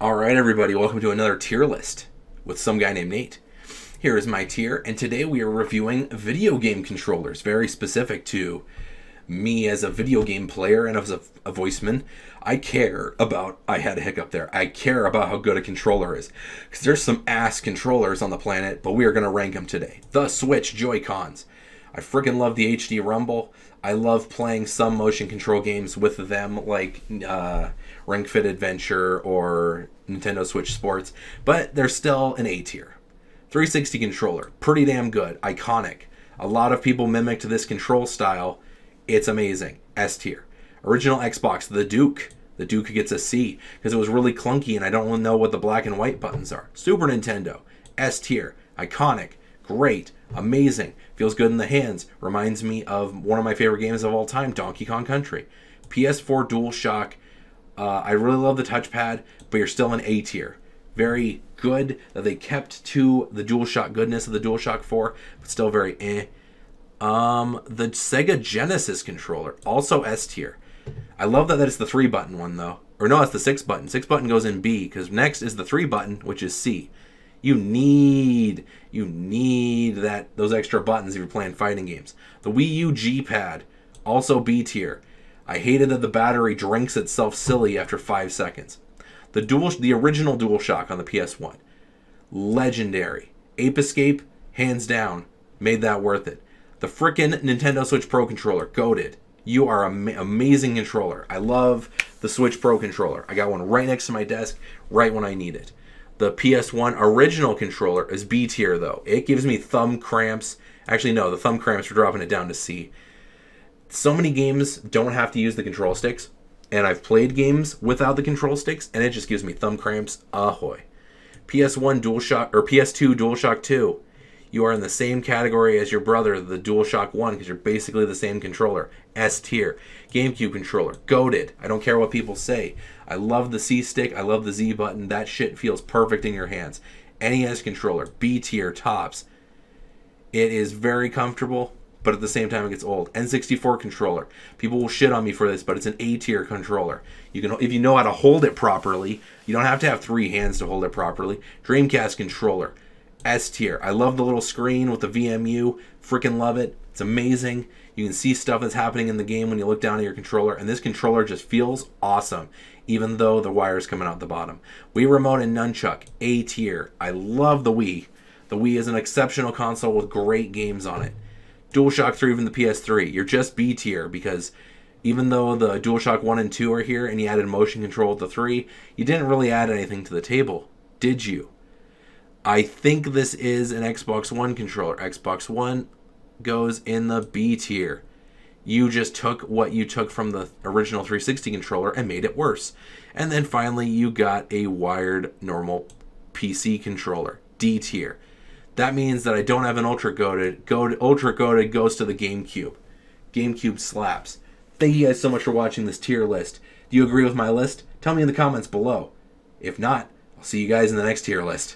All right, everybody, welcome to another tier list with some guy named Nate. Here is my tier, and today we are reviewing video game controllers, very specific to me as a video game player and as a voiceman. I care about, I had a hiccup there, I care about how good a controller is, because there's some ass controllers on the planet, but we are going to rank them today. The Switch Joy-Cons. I freaking love the HD Rumble. I love playing some motion control games with them, like Ring Fit Adventure or Nintendo Switch Sports, but they're still an A tier. 360 controller, pretty damn good, iconic. A lot of people mimicked this control style. It's amazing. S tier. Original Xbox, the Duke. The Duke gets a C because it was really clunky and I don't know what the black and white buttons are. Super Nintendo, S tier. Iconic, great, amazing, feels good in the hands. Reminds me of one of my favorite games of all time, Donkey Kong Country. PS4 DualShock. I really love the touchpad, but you're still an A tier. Very good that they kept to the DualShock goodness of the DualShock 4, but still very eh. The Sega Genesis controller, also S tier. I love that it's the 3-button one though. Or no, it's the 6-button. 6-button goes in B, because next is the 3-button, which is C. You need those extra buttons if you're playing fighting games. The Wii U G-Pad, also B tier. I hated that the battery drinks itself silly after 5 seconds. The original DualShock on the PS1, legendary. Ape Escape, hands down, made that worth it. The frickin' Nintendo Switch Pro controller, goated. You are an amazing controller. I love the Switch Pro controller. I got one right next to my desk, right when I need it. The PS1 original controller is B tier though. It gives me thumb cramps. Actually, no, the thumb cramps are dropping it down to C. So many games don't have to use the control sticks, and I've played games without the control sticks, and it just gives me thumb cramps. Ahoy. PS1 DualShock, or PS2 DualShock 2. You are in the same category as your brother, the DualShock 1, because you're basically the same controller. S tier. GameCube controller. Goated. I don't care what people say. I love the C stick. I love the Z button. That shit feels perfect in your hands. NES controller. B tier. Tops. It is very comfortable, but at the same time it gets old. N64 controller. People will shit on me for this, but it's an A tier controller. You can, if you know how to hold it properly. You don't have to have 3 hands to hold it properly. Dreamcast controller. S tier. I love the little screen with the VMU. Freaking love it. It's amazing. You can see stuff that's happening in the game when you look down at your controller, and this controller just feels awesome, even though the wire's coming out the bottom. Wii Remote and Nunchuck, A tier. I love the Wii. The Wii is an exceptional console with great games on it. DualShock 3 from the PS3. You're just B tier because even though the DualShock 1 and 2 are here and you added motion control with the 3, you didn't really add anything to the table, did you? I think this is an Xbox One controller. Xbox One goes in the B tier. You just took what you took from the original 360 controller and made it worse. And then finally you got a wired normal PC controller. D tier. That means that I don't have an Ultra Goated. Ultra Goated goes to the GameCube. GameCube slaps. Thank you guys so much for watching this tier list. Do you agree with my list? Tell me in the comments below. If not, I'll see you guys in the next tier list.